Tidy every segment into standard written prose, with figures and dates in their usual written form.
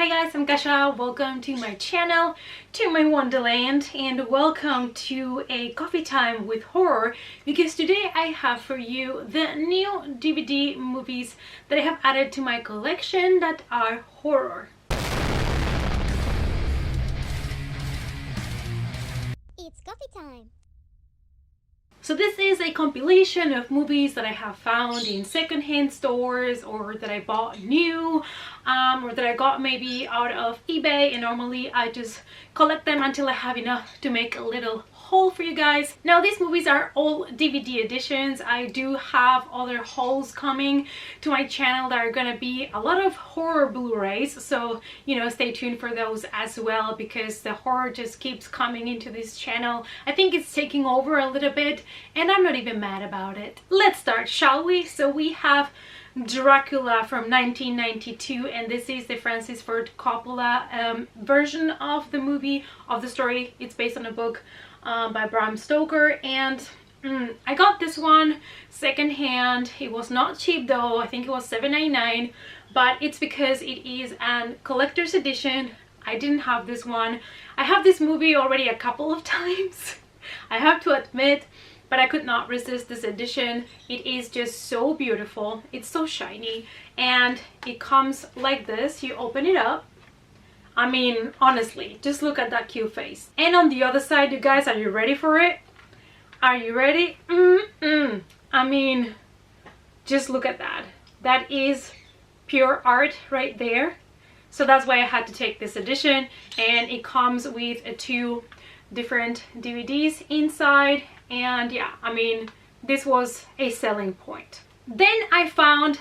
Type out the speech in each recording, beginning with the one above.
Hi guys, I'm Kasha. Welcome to my channel, to my wonderland, and welcome to a coffee time with horror, because today I have for you the new DVD movies that I have added to my collection that are horror. It's coffee time. So this is a compilation of movies that I have found in secondhand stores, or that I bought new, or that I got maybe out of eBay, and normally I just collect them until I have enough to make a little haul for you guys. Now these movies are all DVD editions. I do have other hauls coming to my channel that are gonna be a lot of horror Blu-rays, so stay tuned for those as well, because the horror just keeps coming into this channel. I think it's taking over a little bit, and I'm not even mad about it. Let's start, shall we? So we have Dracula from 1992, and this is the Francis Ford Coppola version of the movie, of the story. It's based on a book by Bram Stoker, and I got this one secondhand. It was not cheap though. I think it was $7.99, but it's because it is a collector's edition. I didn't have this one. I have this movie already a couple of times, I have to admit, but I could not resist this edition. It is just so beautiful. It's so shiny, and it comes like this. You open it up. I mean, honestly, just look at that cute face. And on the other side, you guys, are you ready for it? Are you ready? I mean, just look at that. That is pure art right there. So that's why I had to take this edition, and it comes with two different DVDs inside. And yeah, I mean, this was a selling point. Then I found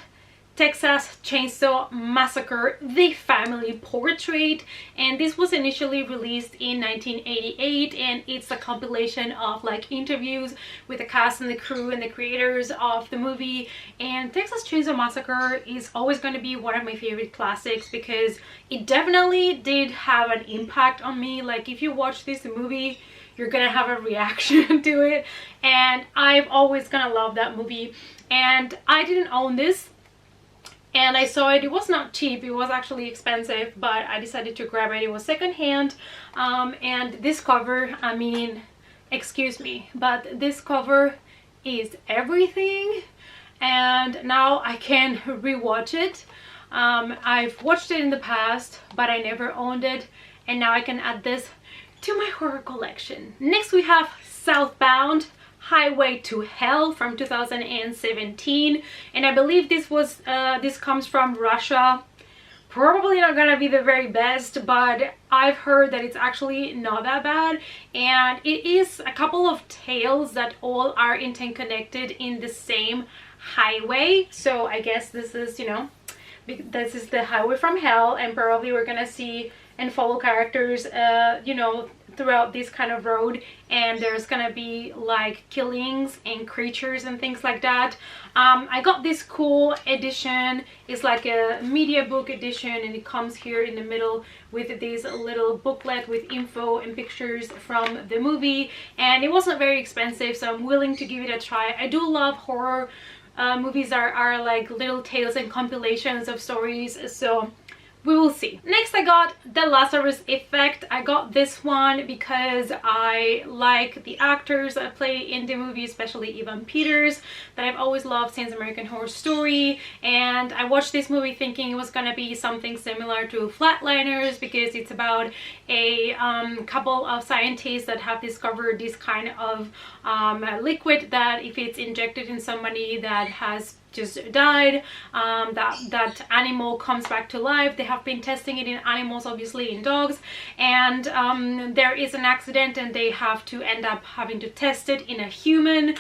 Texas Chainsaw Massacre: The Family Portrait, and this was initially released in 1988, and it's a compilation of like interviews with the cast and the crew and the creators of the movie. And Texas Chainsaw Massacre is always going to be one of my favorite classics, because it definitely did have an impact on me. Like, if you watch this movie, you're gonna have a reaction to it, and I've always gonna love that movie. And I didn't own this, and I saw it. It was not cheap, it was actually expensive, but I decided to grab it. It was secondhand. And this cover, I mean, excuse me, but this cover is everything, and now I can rewatch it. I've watched it in the past, but I never owned it, and now I can add this to my horror collection. Next we have Southbound: Highway to Hell from 2017, and I believe this comes from Russia. Probably not gonna be the very best, but I've heard that it's actually not that bad, and it is a couple of tales that all are interconnected in the same highway. So I guess this is, this is the highway from hell, and probably we're gonna see and follow characters throughout this kind of road, and there's gonna be like killings and creatures and things like that. I got this cool edition. It's like a media book edition, and it comes here in the middle with this little booklet with info and pictures from the movie, and it wasn't very expensive, so I'm willing to give it a try. I do love horror movies are like little tales and compilations of stories, so we will see. Next I got The Lazarus Effect. I got this one because I like the actors that play in the movie, especially Evan Peters, that I've always loved since American Horror Story. And I watched this movie thinking it was gonna be something similar to Flatliners, because it's about a couple of scientists that have discovered this kind of liquid that if it's injected in somebody that has just died, that animal comes back to life. They have been testing it in animals, obviously in dogs, and there is an accident and they have to end up having to test it in a human.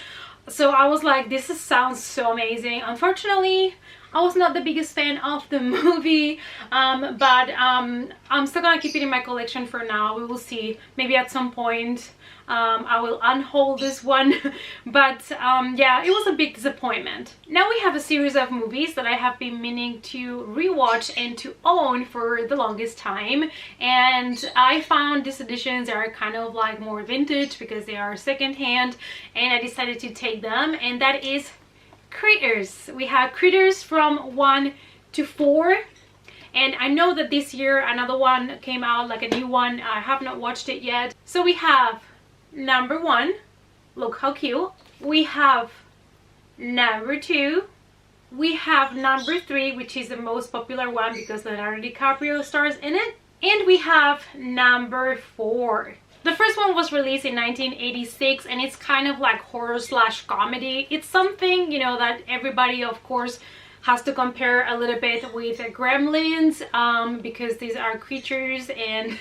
So I was like, this sounds so amazing. Unfortunately, I was not the biggest fan of the movie, but I'm still gonna keep it in my collection for now. We will see. Maybe at some point I will unhaul this one. But yeah, it was a big disappointment. Now we have a series of movies that I have been meaning to rewatch and to own for the longest time, and I found these editions are kind of like more vintage because they are secondhand, and I decided to take them, and that is Critters. We have Critters from 1 to 4, And I know that this year another one came out, like a new one. I have not watched it yet. So we have number 1, look how cute. We have number 2, we have number 3, which is the most popular one because Leonardo DiCaprio stars in it, and we have number 4. The first one was released in 1986, and it's kind of like horror slash comedy. It's something, you know, that everybody of course has to compare a little bit with Gremlins, because these are creatures, and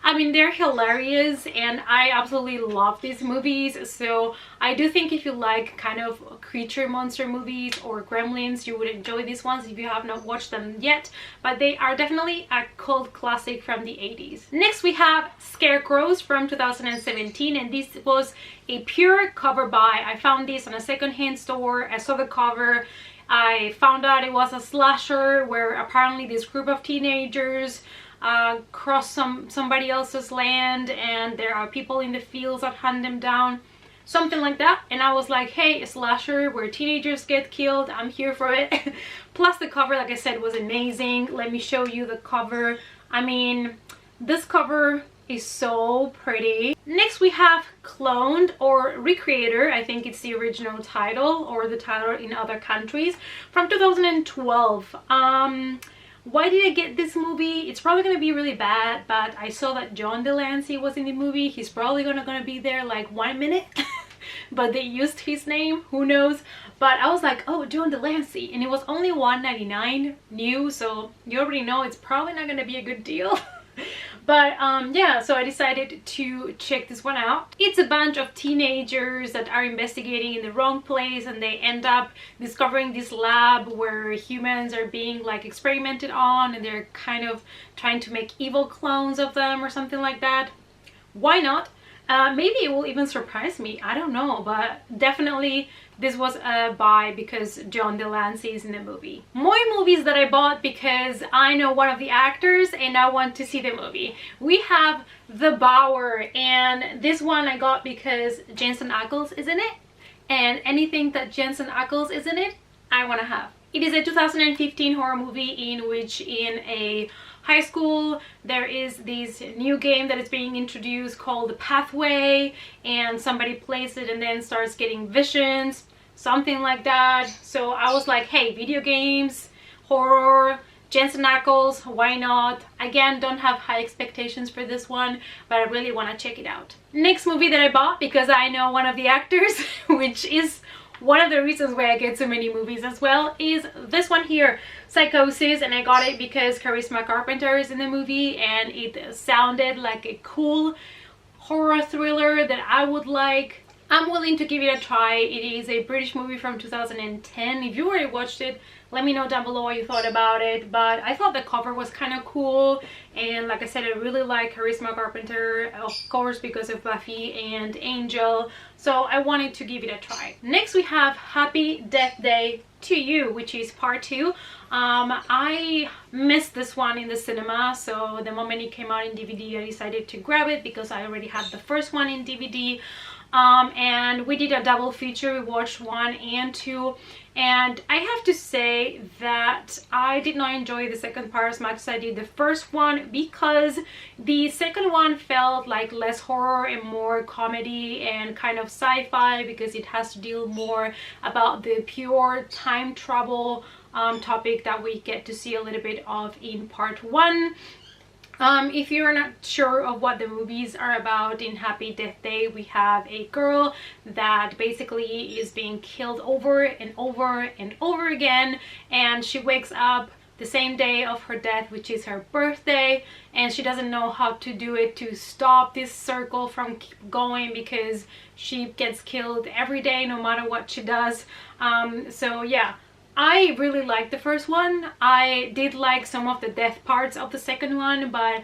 I mean, they're hilarious, and I absolutely love these movies. So I do think if you like kind of creature monster movies or Gremlins, you would enjoy these ones if you have not watched them yet. But they are definitely a cult classic from the 80s. Next we have Scarecrows from 2017, and this was a pure cover buy. I found this on a secondhand store. I saw the cover. I found out it was a slasher where apparently this group of teenagers cross somebody else's land, and there are people in the fields that hunt them down, something like that. And I was like, hey, a slasher where teenagers get killed, I'm here for it. Plus the cover, like I said, was amazing. Let me show you the cover. I mean, this cover is so pretty. Next we have Cloned or Recreator. I think it's the original title, or the title in other countries, from 2012. Why did I get this movie? It's probably gonna be really bad, but I saw that John Delancey was in the movie. He's probably gonna be there like 1 minute, but they used his name, who knows. But I was like, oh, John Delancey, and it was only $1.99 new, so you already know it's probably not gonna be a good deal. But yeah, so I decided to check this one out. It's a bunch of teenagers that are investigating in the wrong place, and they end up discovering this lab where humans are being like experimented on, and they're kind of trying to make evil clones of them or something like that. Why not? Maybe it will even surprise me, I don't know, but definitely this was a buy because John Delancey is in the movie. More movies that I bought because I know one of the actors and I want to see the movie. We have The Bower, and this one I got because Jensen Ackles is in it, and anything that Jensen Ackles is in it, I want to have. It is a 2015 horror movie in which in a high school there is this new game that is being introduced called The Pathway, and somebody plays it and then starts getting visions, something like that. So I was like, hey, video games, horror, Jensen Ackles, why not? Again, don't have high expectations for this one, but I really want to check it out. Next movie that I bought because I know one of the actors, which is one of the reasons why I get so many movies as well, is this one here, Psychosis, and I got it because Charisma Carpenter is in the movie, and it sounded like a cool horror thriller that I would like. I'm willing to give it a try. It is a British movie from 2010. If you already watched it, let me know down below what you thought about it. But I thought the cover was kind of cool, and like I said, I really like Charisma Carpenter, of course, because of Buffy and Angel, so I wanted to give it a try. Next we have Happy Death Day to You, which is part 2. I missed this one in the cinema, so the moment it came out in DVD I decided to grab it because I already had the first one in DVD. And we did a double feature. We watched 1 and 2, and I have to say that I did not enjoy the second part as much as I did the first one, because the second one felt like less horror and more comedy and kind of sci-fi, because it has to deal more about the pure time travel topic that we get to see a little bit of in part 1. If you're not sure of what the movies are about, in Happy Death Day we have a girl that basically is being killed over and over and over again, and she wakes up the same day of her death, which is her birthday, and she doesn't know how to do it to stop this circle from keep going, because she gets killed every day no matter what she does. So yeah, I really liked the first one. I did like some of the death parts of the second one, but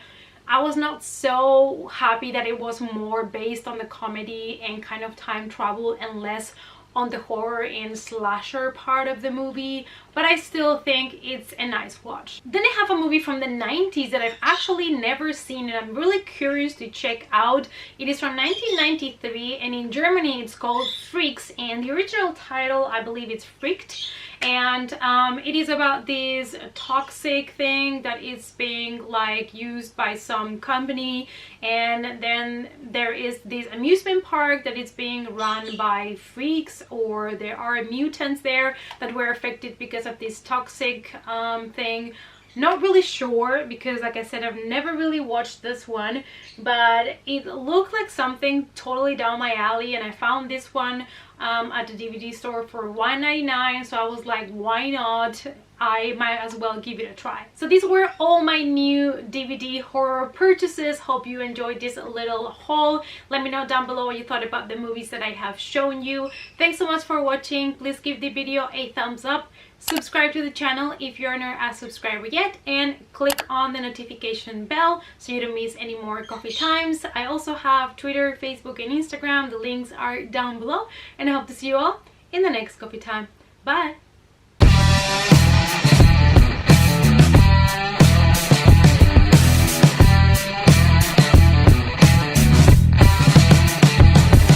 I was not so happy that it was more based on the comedy and kind of time travel and less on the horror and slasher part of the movie, but I still think it's a nice watch. Then I have a movie from the 90s that I've actually never seen and I'm really curious to check out. It is from 1993 and in Germany it's called Freaks, and the original title, I believe it's Freaked. And it is about this toxic thing that is being like used by some company, and then there is this amusement park that is being run by freaks, or there are mutants there that were affected because of this toxic thing. Not really sure because, like I said, I've never really watched this one, but it looked like something totally down my alley, and I found this one at the DVD store for $1.99, so I was like, why not? I might as well give it a try. So these were all my new DVD horror purchases. Hope you enjoyed this little haul. Let me know down below what you thought about the movies that I have shown you. Thanks so much for watching. Please give the video a thumbs up. Subscribe to the channel if you're not a subscriber yet, and click on the notification bell so you don't miss any more coffee times. I also have Twitter, Facebook, and Instagram. The links are down below, and I hope to see you all in the next coffee time. Bye!